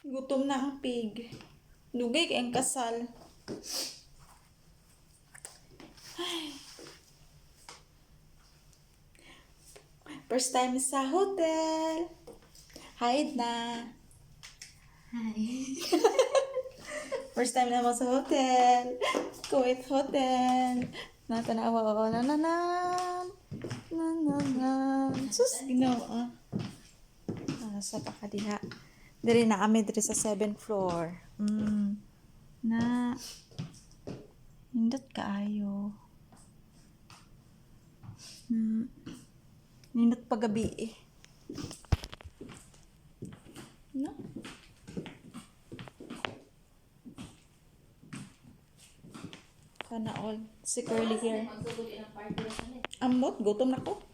Gutom na ang pig. Dugay kayong kasal. First time sa hotel. Hide na. Hi. First time naman sa hotel. Kuwait Hotel. Natanawa ko. Nananam. Nananam. Sus, ginawa. Sa pakadiha. Diri na kami diri sa 7th floor. Na. Hindot kaayo. Hindot pagabi eh. No? Sana all. Si curly hair. Ambot, gutom na ko.